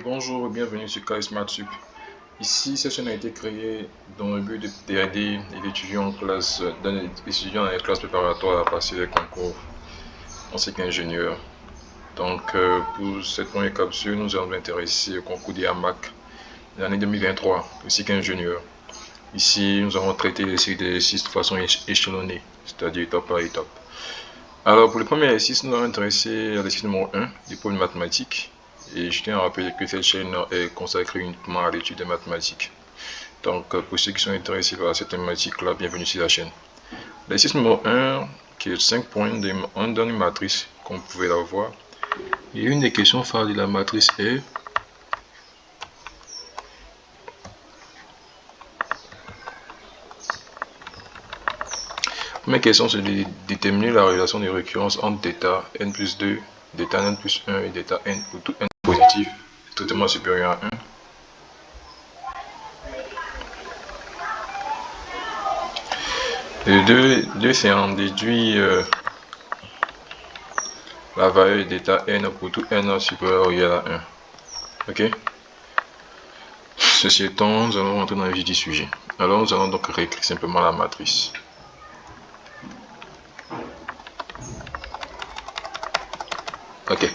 Bonjour et bienvenue sur KSMATSUP. Ici, cette chaîne a été créée dans le but d'aider les étudiants en classe, dans les classes préparatoires à passer les concours en cycle ingénieur. Donc, pour cette première capsule, nous allons nous intéresser au concours des AMAC de l'année 2023, le cycle ingénieur. Ici, nous allons traiter les séries d'exercices de façon échelonnée, c'est-à-dire étape par étape. Alors, pour le premier exercice, nous allons nous intéresser à l'exercice numéro 1, l'épreuve de mathématiques. Et je tiens à rappeler que cette chaîne est consacrée uniquement à l'étude des mathématiques. Donc, pour ceux qui sont intéressés par cette thématique-là, bienvenue sur la chaîne. L'exercice numéro 1, qui est 5 points dans une matrice, comme vous pouvez la voir. Et une des questions phares de la matrice est la première question, c'est de déterminer la relation de récurrence entre d'état n plus 2, d'état n plus 1 et d'état n pour tout n positif strictement supérieur à 1. Le 2 c'est en déduit la valeur d'état n pour tout n supérieur ou égal à 1. Ok. Ceci étant, nous allons rentrer dans le vif du sujet. Alors nous allons donc réécrire simplement la matrice. Ok.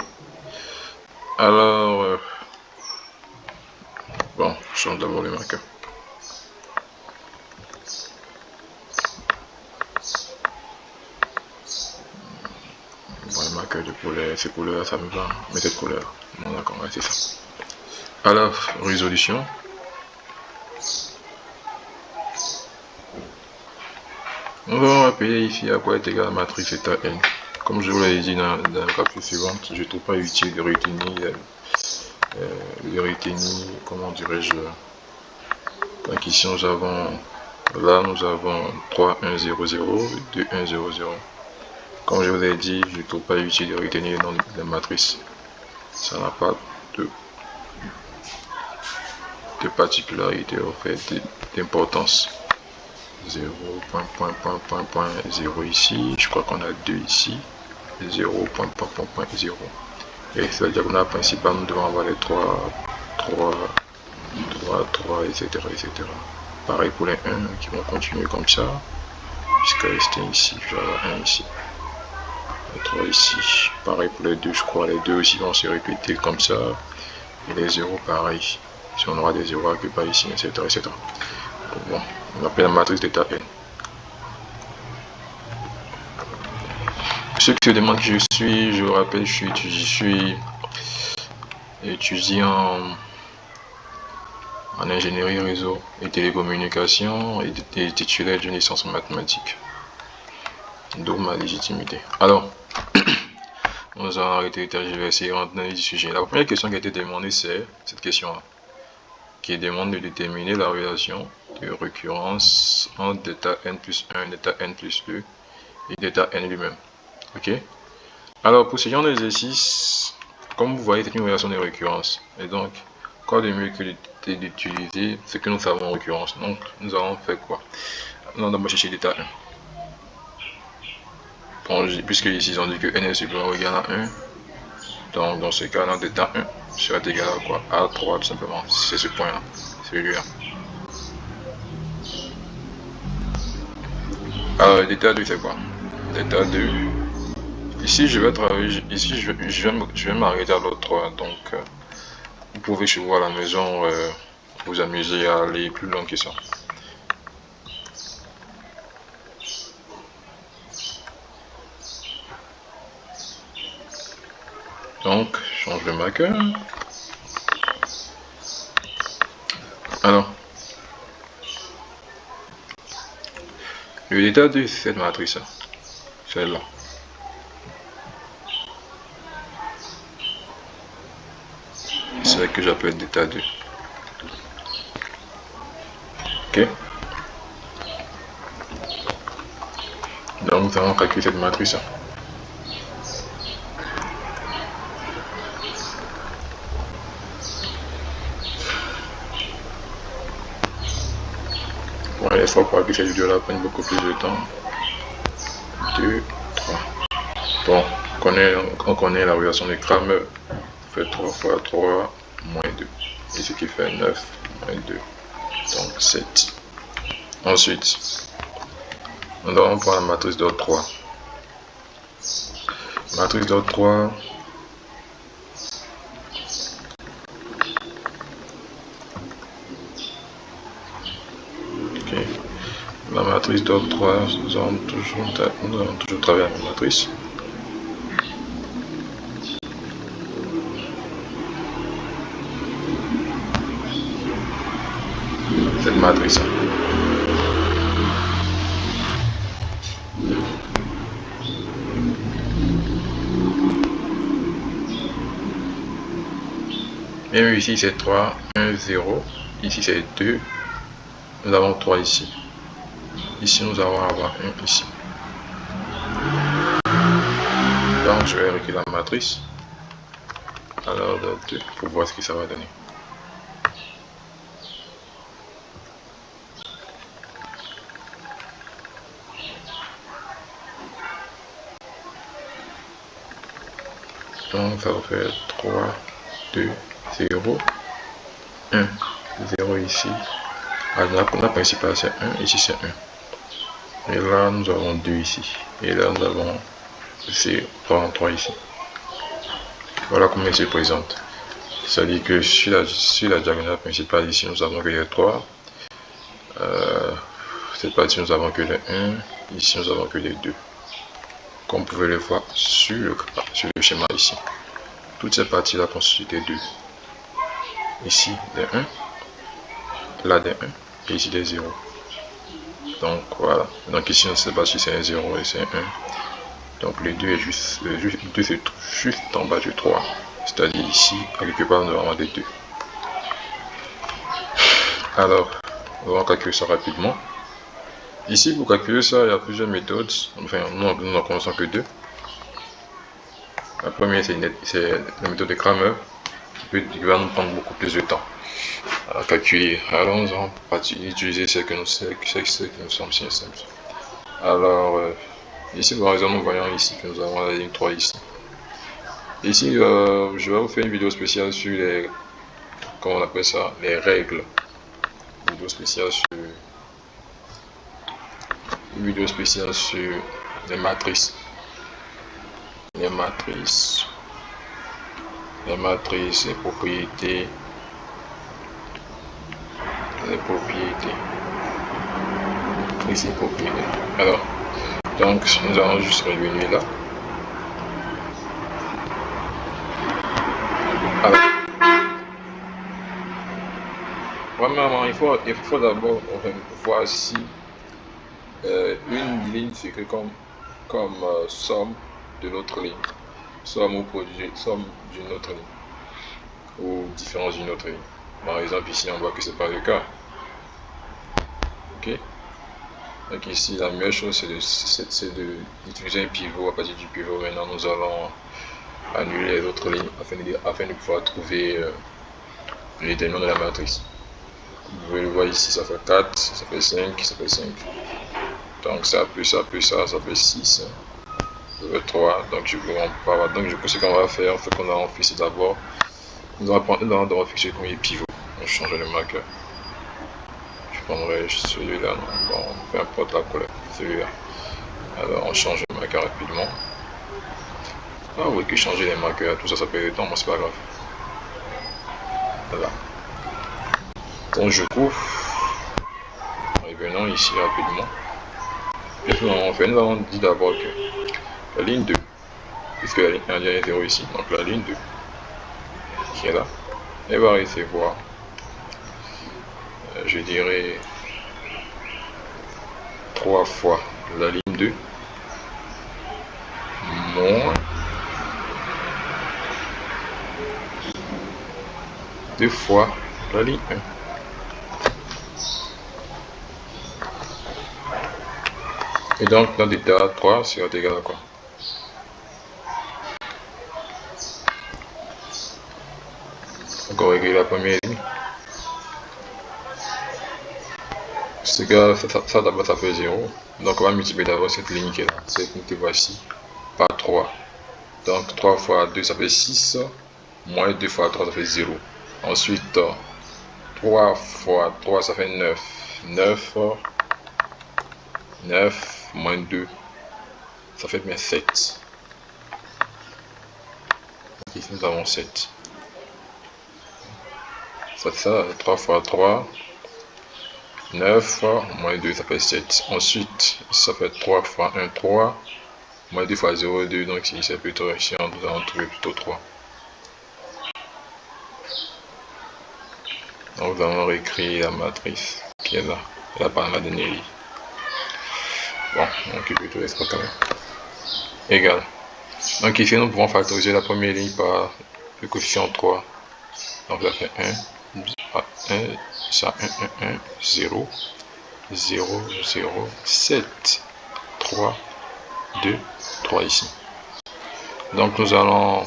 Alors, bon, je change d'abord le marqueur. Bon, le marqueur de couleur, ces couleurs, ça me va. Mais cette couleur. Bon, d'accord, ouais, c'est ça. Alors, résolution. Nous allons appeler ici à quoi est égale la matrice état n. Comme je vous l'ai dit dans la capsule suivante, je ne trouve pas utile de retenir, comment dirais-je, donc ici nous avons 3, 1, 0, 0, 2, 1, 0, 0. Comme je vous l'ai dit, je ne trouve pas utile de retenir le nom de la matrice. Ça n'a pas de particularité, en fait, d'importance. 0, point, 0 ici, je crois qu'on a 2 ici, 0, point, 0. Et sur la diagonale principale, nous devons avoir les 3, etc. Pareil pour les 1 qui vont continuer comme ça, jusqu'à rester ici, je vais avoir 1 ici, les 3 ici. Pareil pour les 2, je crois, les 2 aussi vont se répéter comme ça, et les 0 pareil, si on aura des 0 quelque part ici, etc. Bon, on appelle la matrice d'état n. Ceux qui se demandent qui je suis, je vous rappelle, je suis étudiant en ingénierie réseau et télécommunications et titulaire d'une licence en mathématiques. D'où ma légitimité. Alors, nous allons arrêter, je vais essayer de rentrer dans le sujet. La première question qui a été demandée, c'est cette question-là, qui demande de déterminer la relation de récurrence entre d'état n plus 1, d'état n plus 2 et d'état n lui-même. Ok. Alors, pour ce genre d'exercice, comme vous voyez, c'est une relation de récurrence. Et donc, quoi de mieux que d'utiliser ce que nous savons en récurrence. Donc, nous allons faire quoi? Nous allons d'abord chercher l'état 1. Bon, puisque ici, ils ont dit que n est supérieur ou égal à 1. Donc, dans ce cas, notre d'état 1 sera égal à quoi? À 3, tout simplement. C'est ce point-là. Celui-là. Alors, l'état 2, c'est quoi? L'état 2. Ici, je vais travailler. Ici, je vais m'arrêter à l'autre 3. Donc, vous pouvez chez vous à la maison vous amuser à aller plus loin que ça. Donc, je change le marqueur. Alors, le d'état de cette matrice, celle-là. C'est ce que j'appelle d'état 2. Ok. Donc, nous allons calculer cette matrice. Bon, les fois pour calculer cette vidéo-là prennent beaucoup plus de temps. 2, 3. Bon, on connaît la relation de Cramer. On fait 3 fois 3. moins 2. Et ce qui fait 9 moins 2. Donc 7. Ensuite, nous allons prendre la matrice d'ordre 3. Matrice d'ordre 3. Okay. La matrice d'ordre 3, nous allons toujours travailler avec la matrice. Cette matrice. Même ici c'est 3, 1, 0. Ici c'est 2. Nous avons 3 ici. Ici nous allons avoir 1 ici. Donc je vais réécrire la matrice. Alors de 2 pour voir ce que ça va donner. Donc ça va faire 3, 2, 0, 1, 0 ici. Alors la principale c'est 1, ici c'est 1. Et là nous avons 2 ici. Et là nous avons 3 ici. Voilà comment il se présente. C'est-à-dire que sur la diagonale principale ici nous avons que les 3. Cette partie nous avons que les 1. Ici nous avons que les 2. Comme vous pouvez le voir sur le schéma ici. Toutes ces parties-là constituent des 2. Ici des 1, là des 1 et ici des 0. Donc voilà. Donc ici on ne sait pas si c'est un 0 et c'est un 1. Donc le 2 est juste en bas du 3. C'est-à-dire ici, à quelque part, nous avons des 2. Alors, on va calculer ça rapidement. Ici, pour calculer ça, il y a plusieurs méthodes. Enfin, nous n'en connaissons que 2. La première, c'est la méthode de Cramer, qui va nous prendre beaucoup plus de temps à calculer. Alors, nous allons utiliser ce que nous sommes si simple. Alors, ici, par exemple, nous voyons ici que nous avons la ligne 3 ici. Ici, je vais vous faire une vidéo spéciale sur les, comment on appelle ça, les règles. Une vidéo spéciale sur les matrices. Les propriétés. Ici, propriétés. Alors, donc, nous allons juste revenir là. Alors, premièrement, il faut d'abord voir si une ligne s'écrit comme somme de l'autre ligne, somme ou produit, somme d'une autre ligne, ou différence d'une autre ligne. Par exemple, ici, on voit que ce n'est pas le cas. Ok. Donc ici, la meilleure chose, c'est d'utiliser un pivot. À partir du pivot, maintenant, nous allons annuler les autres lignes afin de pouvoir trouver les déterminants de la matrice. Vous pouvez le voir ici, ça fait 4, ça fait 5, ça fait 5. Donc ça plus ça plus ça, ça fait 6, ça fait 3. Donc du coup, ce qu'on va faire, c'est qu'on a fixé d'abord. Nous allons d'abord fixer le premier pivot. On change le marqueur. Je prendrai celui-là. Bon, peu importe la couleur. Celui-là. Alors on change le marqueur rapidement. Ah oui, que changer les marqueurs, tout ça, ça peut être temps, mais c'est pas grave. Voilà. Donc du coup, revenons ici rapidement. Qu'est-ce que nous allons faire? Nous allons dire d'abord que la ligne 2, puisque la ligne 1 est 0 ici, donc la ligne 2 qui est là, elle va recevoir, je dirais, 3 fois la ligne 2 moins 2 fois la ligne 1. Et donc, dans l'état 3 sera égal à quoi? Donc, on va régler la première ligne. C'est que ça d'abord, ça fait 0. Donc, on va multiplier d'abord cette ligne qui est là, cette ligne que voici, par 3. Donc, 3 fois 2, ça fait 6. Moins 2 fois 3, ça fait 0. Ensuite, 3 fois 3, ça fait 9. 9 moins 2, ça fait bien 7. Donc ici, nous avons 7. Ça, 3 fois 3, 9 moins 2, ça fait 7. Ensuite, ça fait 3 fois 1, 3. Moins 2 fois 0, 2. Donc ici, c'est plutôt, ici, nous allons trouver plutôt 3. Donc nous allons réécrire la matrice qui est là. Elle n'a pas la dernière ligne. Bon, donc il peut plutôt être quand même. Égal. Donc ici, nous pouvons factoriser la première ligne par le coefficient 3. Donc ça fait 1, 1, ça 1, 1, 1, 0, 0, 0, 7, 3, 2, 3 ici. Donc nous allons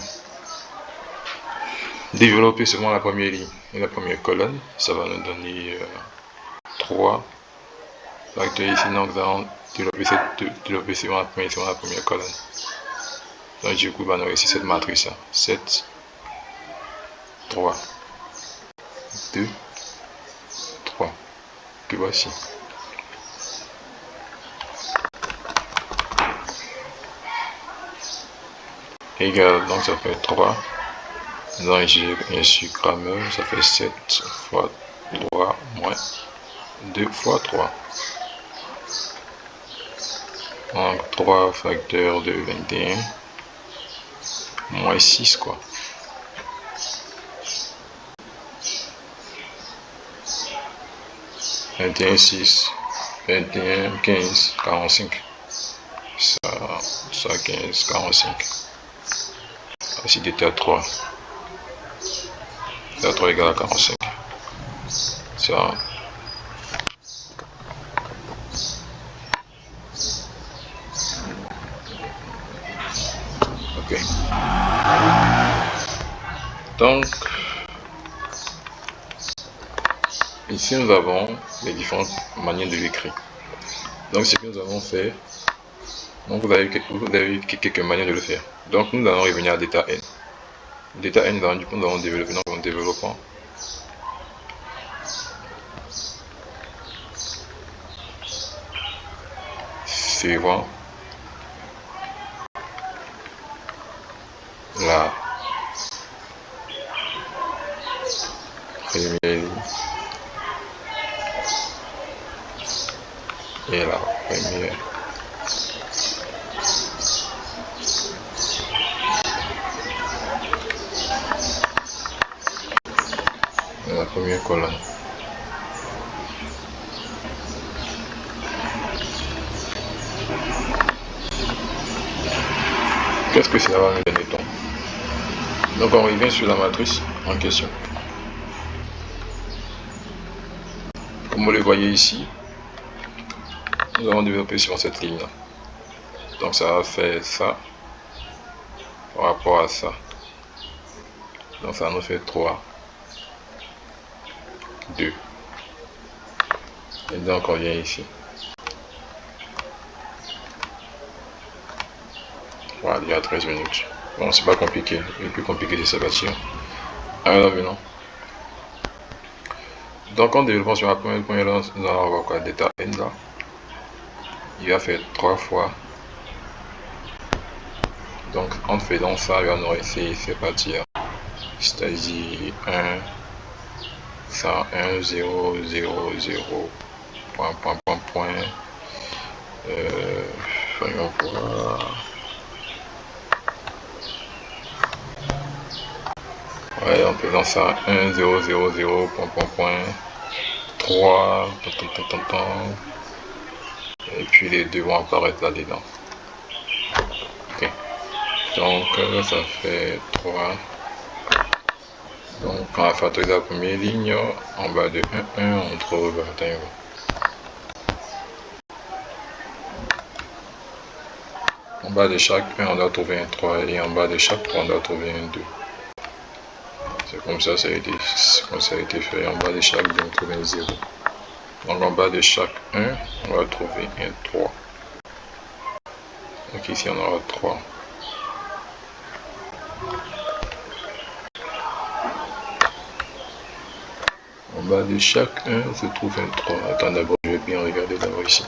développer seulement la première ligne et la première colonne. Ça va nous donner 3 facteurs ici. Donc nous allons développer seulement la première colonne. Donc du coup, nous avons ici cette matrice là. 7, 3, 2, 3. Que voici. Égal, donc ça fait 3. Donc j'ai bien sûr grammaire, ça fait 7 fois 3 moins 2 fois 3. Donc 3 facteurs de 21 moins 6 quoi. 21, 6, 21, 15, 45. Ça 15, 45. Ici d'état 3. Ça 3 égale à 45. Ça. Ok. Donc, ici nous avons les différentes manières de l'écrire. Donc, ce que nous avons fait, donc vous avez eu quelques manières de le faire. Donc, nous allons revenir à d'état n. D'état n, du coup, nous allons développer. Donc, en développant, suivant la première ligne et la première colonne. Qu'est-ce que cela va nous donner donc? Donc on revient sur la matrice en question. Comme vous le voyez ici, nous allons développer sur cette ligne là. Donc ça va faire ça par rapport à ça. Donc ça nous fait 3, 2. Et donc on vient ici. Voilà, il y a 13 minutes. Bon, c'est pas compliqué. Le plus compliqué, c'est ça bâtir. Alors maintenant. Donc en développant sur la première lance, nous allons avoir quoi? D'état n là. Il va faire 3 fois. Donc en faisant ça, il va nous rester, c'est partir. C'est-à-dire 1, 101, 0, 0, 0, point, point, point, point. Voyons voir. Ouais, en faisant ça, 1, 0, 0, 0, point, point, point. 3, et puis les deux vont apparaître là-dedans. Ok. Donc ça fait 3. Donc on va factoriser la première ligne. En bas de 1, 1, on trouve, en bas de chaque 1, on doit trouver un 3. Et en bas de chaque 3, on doit trouver un 2. C'est comme ça, ça a été fait. En bas de chaque 2, on trouve un 0. Donc en bas de chaque 1, on va trouver un 3. Donc ici, on aura 3. bas de chaque 1 se trouve un 3. Attends, d'abord, je vais bien regarder d'abord ici.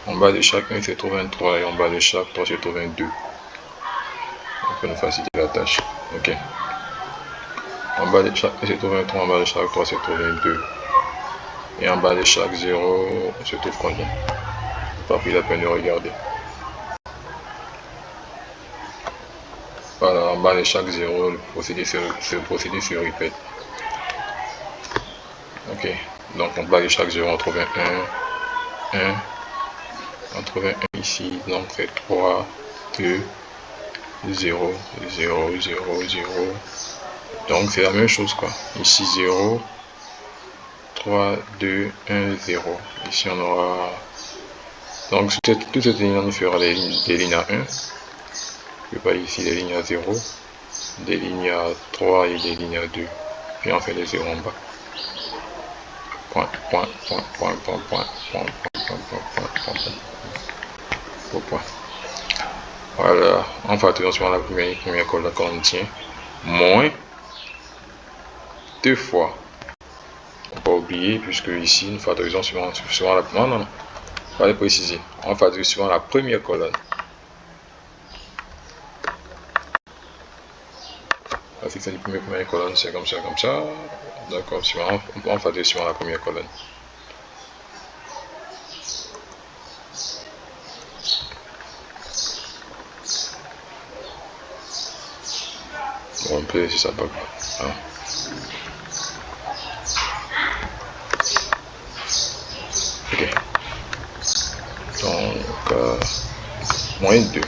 En bas de chaque 1 se trouve un 3 et en bas de chaque 3 se trouve un 2. On peut nous faciliter la tâche. Ok. En bas de chaque 1 se trouve un 3, en bas de chaque 3 se trouve un 2. Et en bas de chaque 0 se trouve combien? Pas pris la peine de regarder. Voilà, en bas de chaque 0, le procédé se répète. Ok, donc en bas de chaque 0, on trouve un 1, on trouve un 1 ici, donc c'est 3, 2, 0, 0, 0, 0. Donc c'est la même chose quoi. Ici 0, 3, 2, 1, 0. Ici on aura... Donc toute cette ligne nous fera des lignes à 1. Je vais pas ici des lignes à 0, des lignes à 3 et des lignes à 2. Puis on fait les 0 en bas. Point, point, point, point, point, point, point, point, point, point, point, point, point. Voilà, on va toujours sur la première colonne qu'on tient. Moins 2 fois. On ne pas oublier, puisque ici, nous factorisons suivant la... Non, il fallait préciser. On factorise suivant la première colonne. La fixe du première colonne, c'est comme ça, comme ça. D'accord, on factorise suivant la première colonne. Bon, on peut laisser ça pas grave. Ok. Donc, moins 2.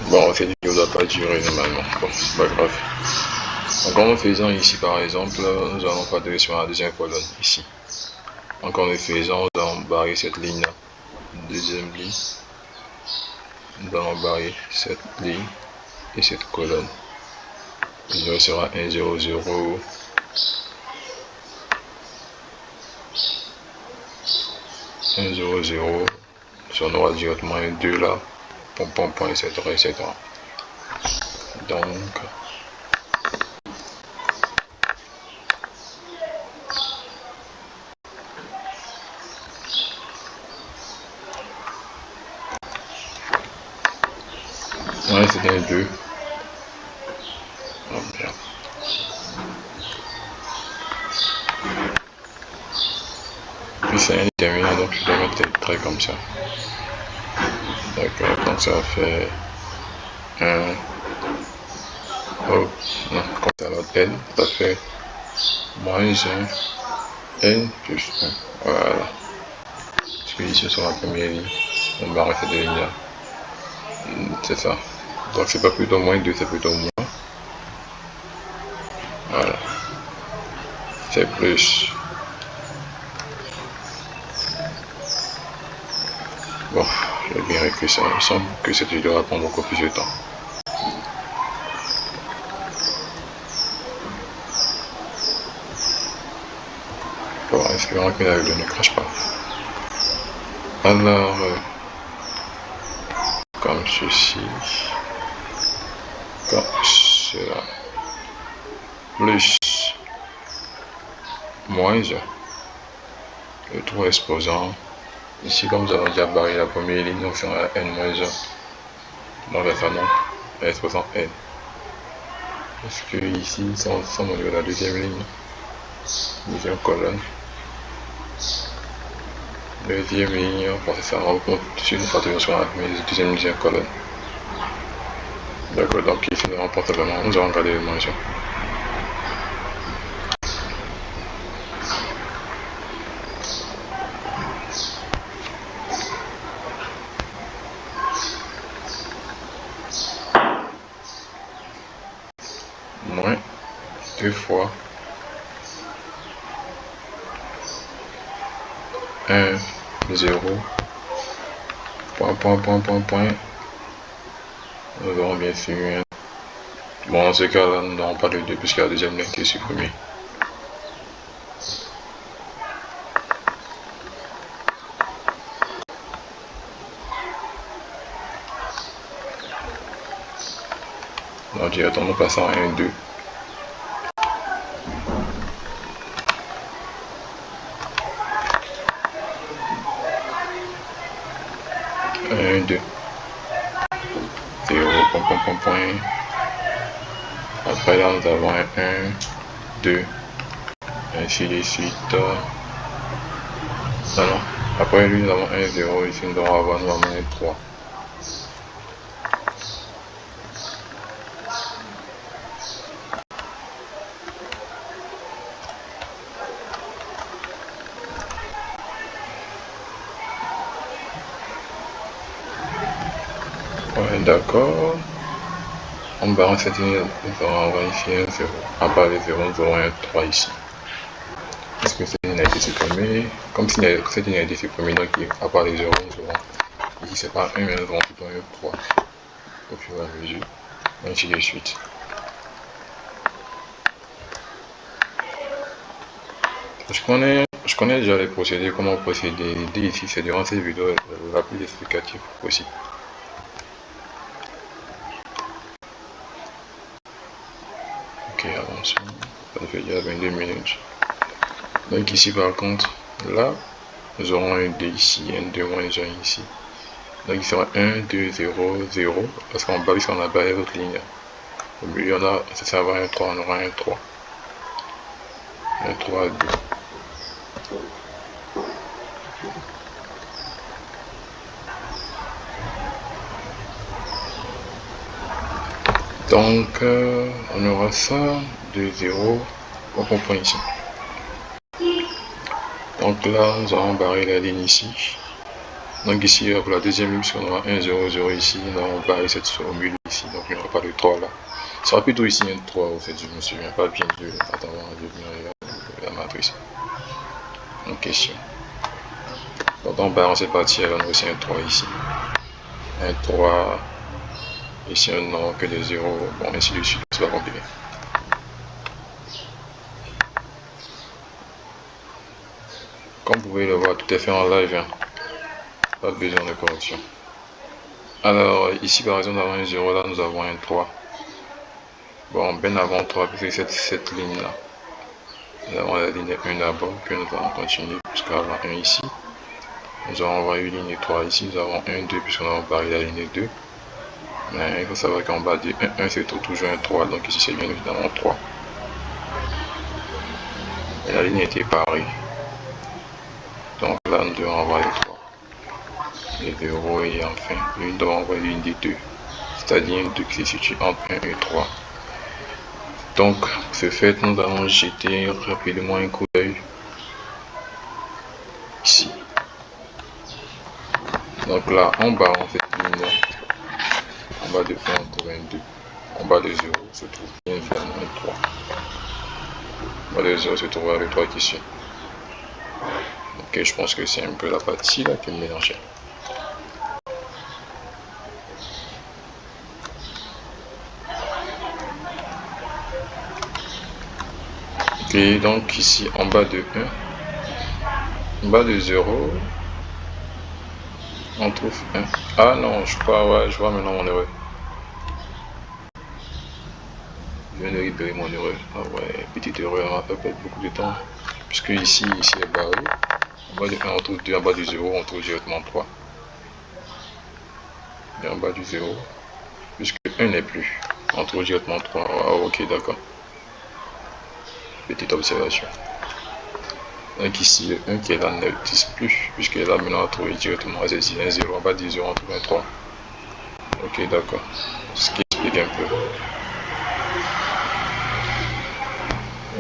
Bon, cette vidéo ne doit pas durer normalement. Bon, c'est pas grave. Donc, en faisant ici, par exemple, nous allons factoriser sur la deuxième colonne, ici. Donc, en le faisant, nous allons barrer cette ligne-là. Deuxième ligne. Nous allons barrer cette ligne et cette colonne. Il sera 1, 0, 0. 1, 0, 0. Si on aura directement un 2 là. Point, point, point, etc., etc. Donc, ouais, c'est un 2. Oh, merde. Puis c'est un déterminant, donc je dois mettre des traits comme ça. D'accord, donc ça fait 1. Oh, non, comme ça, l'autre n, ça fait moins 1, n plus 1. Voilà. Parce que ici, sur la première ligne, on va arrêter de ligne là. C'est ça. Donc c'est pas plutôt moins 2, c'est plutôt moins. Voilà. C'est plus. Bon, je vais bien écrire ça. Il semble que cette vidéo va prendre beaucoup plus de temps. Bon, espérons que la vidéo ne crache pas. Alors, comme ceci, comme cela, plus moins 1, le tout exposant. Ici, comme nous avons déjà barré la première ligne, nous faisons n-1. Donc, ça non, exposant n. Parce que ici, nous sommes au niveau de la deuxième ligne, deuxième colonne. Deuxième ligne, on va faire un continue de factorisation sur la deuxième colonne. D'accord, donc ici nous remporte vraiment, nous allons regarder les mentions. Moins 2 fois 1, 0, point, point, point, point, point. Nous avons bien sûr. Bon, dans ce cas-là, nous n'avons pas de 2 puisqu'il y a la deuxième ligne qui est supprimée. Donc directement nous passons à 1, 2. 1, 2. 0, point. Après là nous avons un 1, 2, ainsi de suite. Ah non. Après lui nous avons 1, 0, ici nous allons avoir un 3. Ouais, d'accord. En barrant cette ligne, nous allons avoir ici un 0. À part les 0, nous aurons un 3 ici. Est-ce que cette ligne a été supprimée? Comme si cette ligne a été supprimée, donc à part les 0, nous aurons ici c'est pas 1, mais nous aurons plutôt un 3 au fur et à mesure, ainsi de suite. Je connais déjà les procédés, comment procéder. L'idée ici, c'est de rendre cette vidéo la plus explicative possible. Ok, avançons. Ça fait déjà 22 minutes. Donc ici, par contre, là, nous aurons un 2 ici, un 2 moins 1 ici. Donc il sera 1, 2, 0, 0. Parce qu'en bas, on a barré l'autre ligne. Au milieu, on a, ça va un 3, on aura un 3. Un 3, 2. Donc, on aura ça, 2, 0, on comprend ici. Donc là, nous allons barrer la ligne ici. Donc ici, pour la deuxième ligne, puisqu'on aura 1, 0, 0 ici, nous allons barrer cette formule ici. Donc il n'y aura pas de 3 là. Ce sera plutôt ici un 3, au fait, je ne me souviens pas bien de la matrice en question. Donc en barrant cette partie, on a aussi un 3 ici. Un 3, ici un nom que de 0, bon, ainsi de suite, c'est pas compliqué. Comme vous pouvez le voir, tout est fait en live, hein. Pas besoin de correction. Alors, ici par exemple, nous avons un 0, là nous avons un 3. Bon, bien avant 3, parce que cette ligne là. Nous avons la ligne 1 d'abord, puis nous allons continuer jusqu'à avoir 1 ici. Nous allons avoir une ligne 3 ici, nous avons 1, 2, puisqu'on a barré la ligne 2. Mais il faut savoir qu'en bas du 1, 1 c'est toujours un 3, donc ici c'est bien évidemment 3. Et la ligne était pareille. Donc là, nous devons avoir les 3. Les 0 et enfin, nous devons avoir une des 2. C'est-à-dire une 2 qui se situe entre 1 et 3. Donc, pour ce fait, nous allons jeter rapidement un coup d'œil ici. Donc là, en bas, on fait cette ligne là. En bas de 1, on trouve un 2. En bas de 0 se trouve bien évidemment un 3. En bas de 0 se trouvera le 3 qui suit. Ok, je pense que c'est un peu la partie là qui est mélangée. Ok, donc ici en bas de 1, en bas de 0, on trouve 1. Ah non, je crois, ouais, je vois maintenant mon erreur. Je viens de libérer mon erreur. Ah ouais, petite erreur, on va pas perdre beaucoup de temps. Puisque ici est barré. En bas de 1, on trouve 2, en bas du 0, on trouve directement 3. Et en bas du 0, puisque 1 n'est plus, on trouve directement 3. Ah, ok, d'accord. Petite observation. Donc ici, le 1 qui est là n'existe plus, puisque là maintenant on trouve directement ici un 0, en bas du 0, on trouve un 3. Ok, d'accord. Ce qui explique un peu.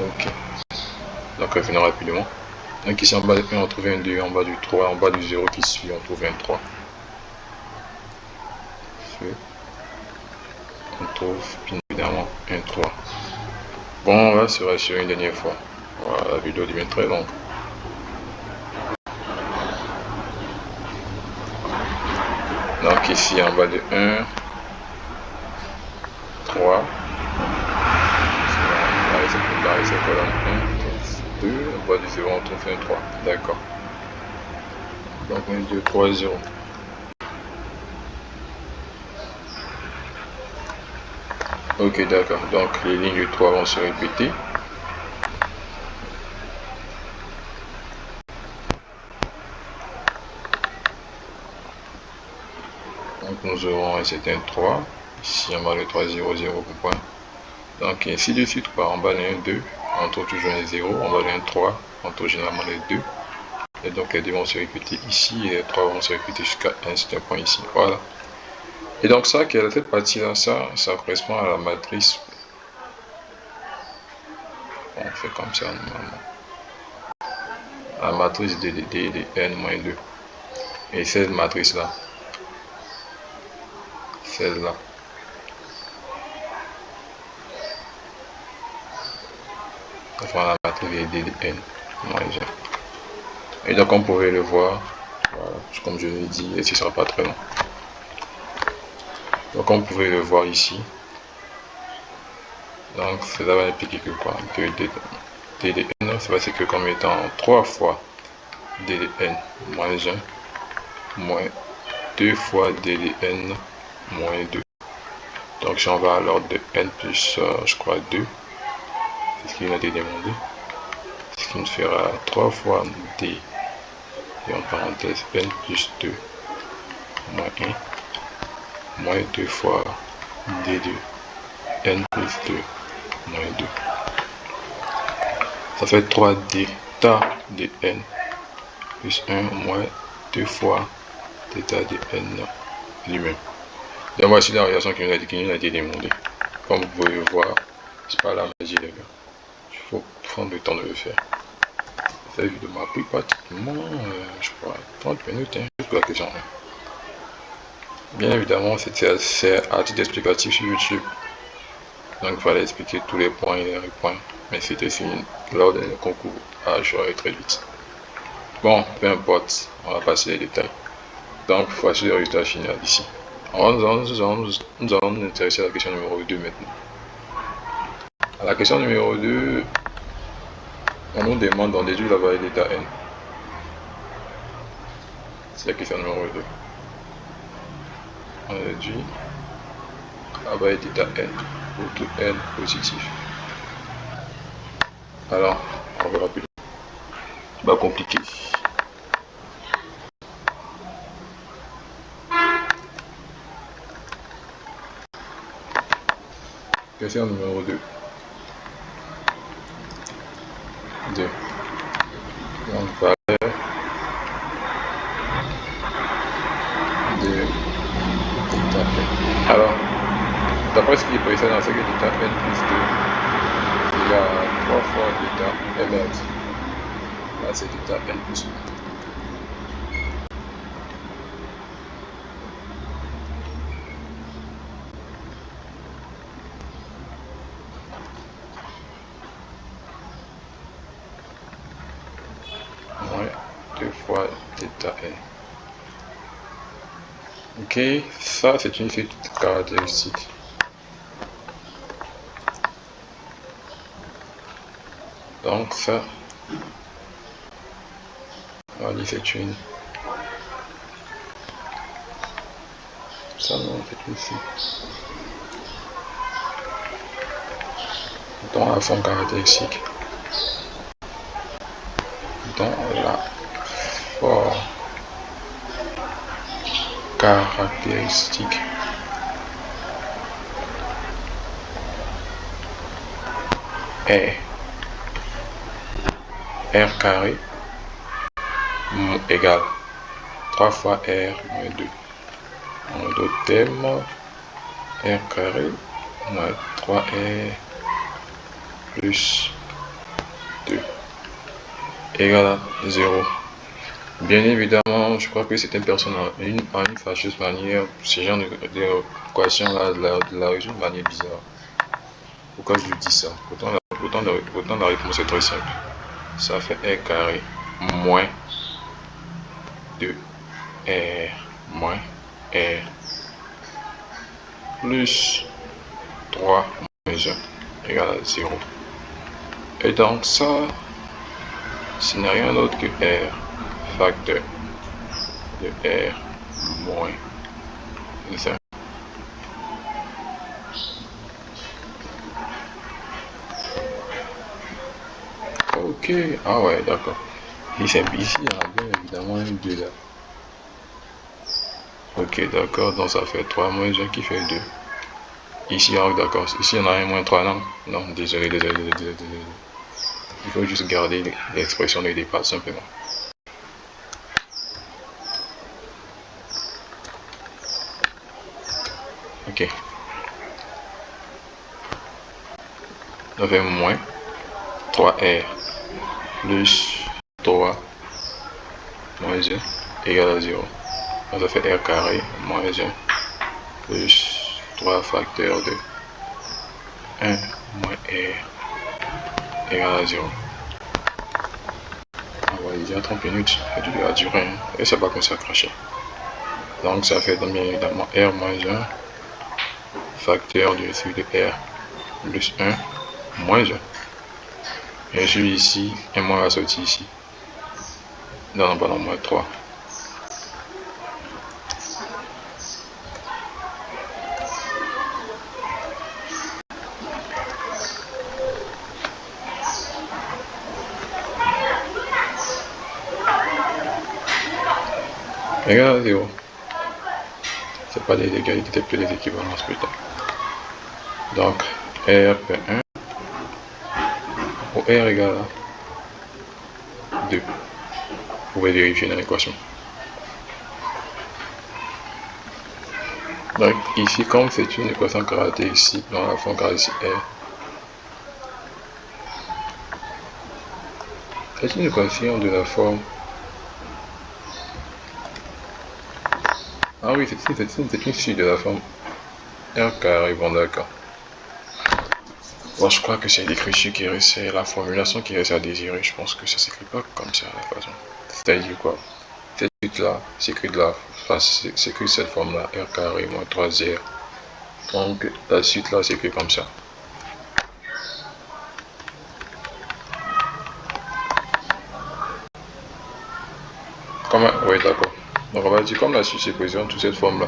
Ok. Donc revenons rapidement. Donc ici en bas du 1, on trouve un 2, en bas du 3, en bas du 0 qui suit, on trouve un 3. On trouve bien évidemment un 3. Bon, on va se rassurer une dernière fois. Voilà, la vidéo devient très longue. Donc ici en bas de 1, 3. Barrer cette colonne 1, 2, en bas du 0, on trouve un 3. D'accord. Donc 1, 2, 3, 0. Ok, Ok, d'accord. Donc les lignes de 3 vont se répéter. Donc nous aurons un certain 3. Ici en bas le 3, 0, 0 pour point. Donc ainsi de suite. En bas le 1, 2. On trouve toujours un 0. En bas le 1, 3. On trouve généralement les 2. Et donc les 2 vont se répéter ici. Et les 3 vont se répéter jusqu'à un certain point ici. Voilà. Et donc ça, cette partie-là, ça correspond à la matrice. On fait comme ça normalement. La matrice de n-2. Et cette matrice-là, celle-là, enfin la matrice de n-1. Et donc on pouvait le voir, voilà, comme je l'ai dit, et ce ne sera pas très long. Donc on pouvait le voir ici. Donc cela va impliquer que quoi, que ddn, ça va s'écrire comme étant 3 fois ddn moins 1 moins 2 fois ddn moins 2. Donc si on va à l'ordre de n plus, je crois, 2, c'est ce qui nous a été demandé, ce qui nous fera 3 fois d, et en parenthèse n plus 2 moins 1, moins 2 fois d2, n plus 2 moins 2. Ça fait 3d dn plus 1 moins 2 fois θ dn lui-même. Donc voici la relation qui nous a été demandée. Comme vous pouvez le voir, c'est pas la magie les gars. Il faut prendre le temps de le faire. Cette vidéo m'a pris pratiquement, je crois, 30 minutes, pour la question 1. Bien évidemment, c'était assez à titre explicatif sur YouTube. Donc il fallait expliquer tous les points et les points. Mais c'était fini lors d'un concours à jouer très vite. Bon, peu importe, on va passer les détails. Donc voici le résultat final ici. Nous allons nous intéresser à la question numéro 2 maintenant. À la question numéro 2, on nous demande d'en déduire la valeur d'état n. C'est la question numéro 2. On déduit la valeur d'état n pour tout n positif. Alors, on verra plus. Pas compliqué. Question numéro 2. Donc, valeur de θ n. Alors, d'après ce qui est précédent, c'est que θ n plus 2, il y a 3 fois θ ml. Là, c'est θ n plus 1. Moins 2 fois θ n. Ok, ça c'est une suite caractéristique. Donc ça, on va dire c'est une. Ça non, c'est une suite. Dans la forme caractéristique. Dans la forme caractéristique. R carré égale 3 fois R moins 2. En d'autres termes, R carré moins 3R plus 2 égale à 0. Bien évidemment, je crois que certaines personnes en une fâcheuse manière, ce genre d'équation-là, de la résoudre de manière bizarre. Pourquoi je dis ça? Pourtant la réponse est très simple. Ça fait R carré moins 2R moins R plus 3 moins 1 égale à 0. Et donc ça, ce n'est rien d'autre que R facteur de R moins 1. Ok, ah ouais, d'accord. Ici, il y a bien évidemment un 2 là. Ok, d'accord, donc ça fait 3 moins 1 qui fait 2. Ici, ah, d'accord, ici on a un moins 3, non? Non, désolé. Il faut juste garder l'expression de départ simplement. Ok. Ça fait moins 3R plus 3 moins 1 égale à 0. Ça fait R carré moins 1 plus 3 facteur de 1 moins R égale à 0. On va dire 30 minutes, ça va durer, hein, et ça va commencer à cracher. Donc ça fait bien évidemment R moins 1 facteur de R plus 1 moins 1. Et je suis ici, et moins va sortir ici. Non, pardon, moins 3. Égale à 0. C'est pas des égalités, c'est plus des équivalences plus tard. Donc, R fait 1 ou R égale à 2. Vous pouvez vérifier dans l'équation. Donc, ici, comme c'est une équation caractéristique dans la forme caractéristique R, c'est une équation de la forme. Ah oui, c'est une suite de la forme R carré, bon d'accord. Bon, je crois que c'est l'écriture qui reste, c'est la formulation qui reste à désirer. Je pense que ça s'écrit pas comme ça, la façon. C'est-à-dire quoi? Cette suite-là s'écrit de la, enfin, s'écrit cette forme-là, R carré moins 3R. Donc, la suite-là s'écrit comme ça. Comment? Oui, d'accord. Donc, on va dire comme la suite se présente sous cette forme-là.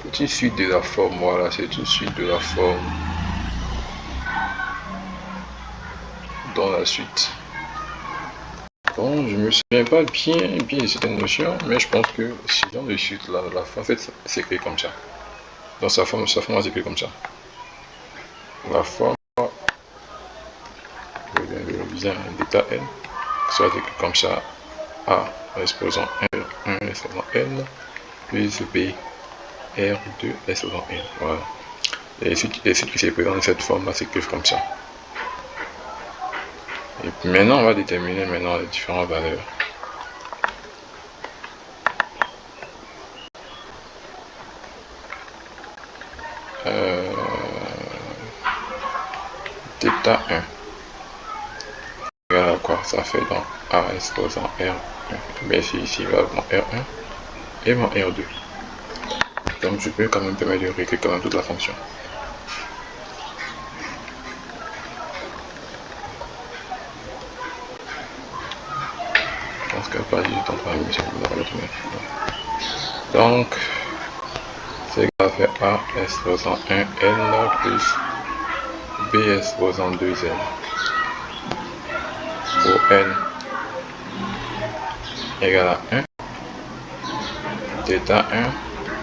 C'est une suite de la forme, voilà, c'est une suite de la forme dans la suite. Bon, je me souviens pas bien de cette notion, mais je pense que si dans le suite, la forme, en fait, c'est écrit comme ça. Dans sa forme va s'écrire comme ça. La forme, bien, d'état N, soit écrit comme ça, A exposant R1 exposant N, plus B R2 exposant N. Voilà. Et si qui s'est présent dans cette forme-là, s'écrit comme ça. Et puis maintenant, on va déterminer les différentes valeurs. Θ1 égale à quoi? Ça fait donc A exposant R1. Mais ici va mon R1 et mon R2. Donc je peux quand même permettre de réécrire quand même toute la fonction. Je pense qu'elle pas du temps pour la mission de l'autre. Donc c'est ça fait A exposant 1 N plus B exposant 2N où N égale à 1, θ1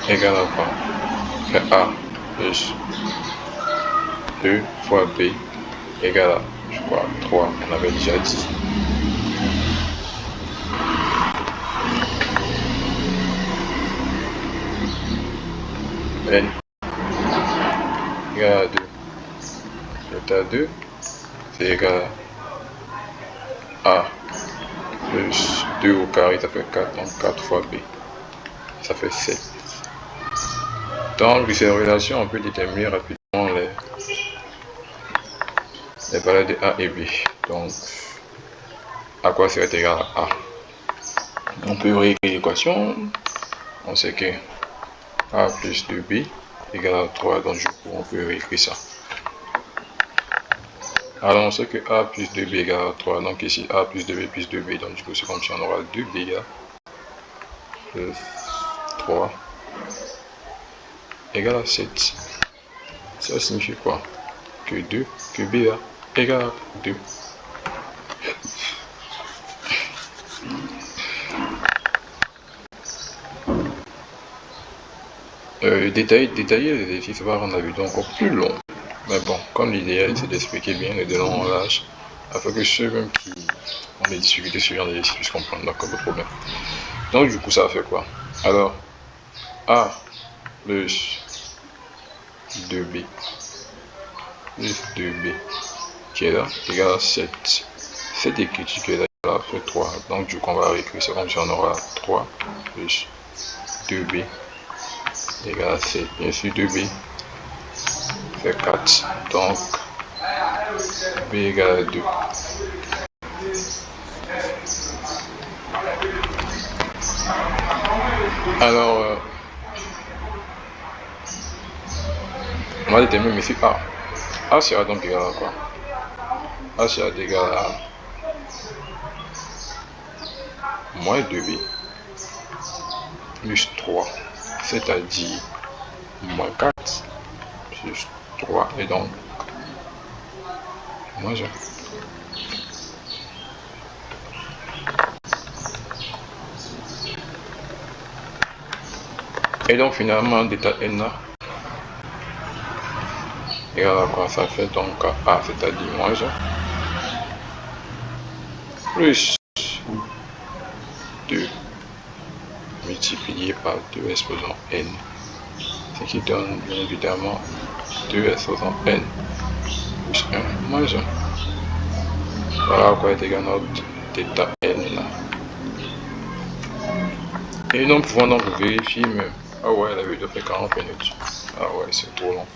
égale à quoi? Fait A plus 2 fois B égale à, je crois, 3, on avait déjà dit. N égale à 2. θ2 c'est égal à A plus 2 au carré, ça fait 4, donc 4 fois B, ça fait 7. Donc, de ces relations, on peut déterminer rapidement les valeurs de A et B. Donc, à quoi serait égal à A? On peut réécrire l'équation. On sait que A plus 2B égale à 3. Donc, du coup, on peut réécrire ça. Alors, on sait que A plus 2B égale à 3. Donc, ici, A plus 2B plus 2B. Donc, du coup, c'est comme si on aura 2B plus 3 égale à 7. Ça signifie quoi? Que B là égale à 2. Détailler les exercices va rendre la vidéo encore plus long. Mais bon, comme l'idéal c'est d'expliquer bien le de long en large, afin que ceux même qui ont des difficultés sur les exercices puissent comprendre donc pas de problème. Donc du coup ça fait quoi? Alors, A plus 2B plus 2B qui est là égale à 7. Cette écriture qui est là fait 3. Donc du coup on va réécrire ça comme si on aura 3 plus 2B égale à 7. Bien sûr 2B fait 4. Donc B égale à 2. Alors, on va déterminer ici A. A sera donc égal à quoi? A sera égal à moins 2B plus 3, c'est-à-dire moins 4 plus 3 et donc moins 1. Et donc finalement, d'état n là, égal à quoi? Ça fait donc A, c'est-à-dire moins 1, plus 2 multiplié par 2 exposant n, ce qui donne bien évidemment 2 exposant n plus 1 moins 1. Voilà à quoi est égal notre d'état n là. Et nous pouvons donc vérifier même. Ah ouais, la vidéo fait 40 minutes. Ah ouais, c'est trop long.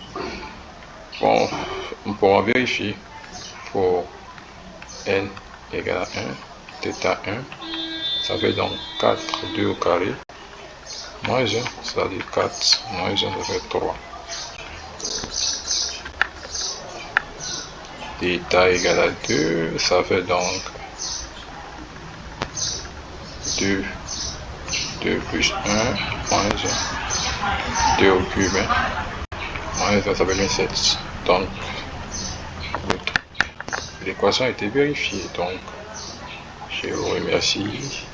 Bon, on pourra vérifier pour n égale à 1, θ 1, ça fait donc 4, 2 au carré, moins 1, c'est-à-dire 4, moins 1, ça fait 3. θ égale à 2, ça fait donc 2, 2 plus 1, moins 1, 2 au cube, moins 1, ça fait 27. Donc, l'équation a été vérifiée, donc je vous remercie.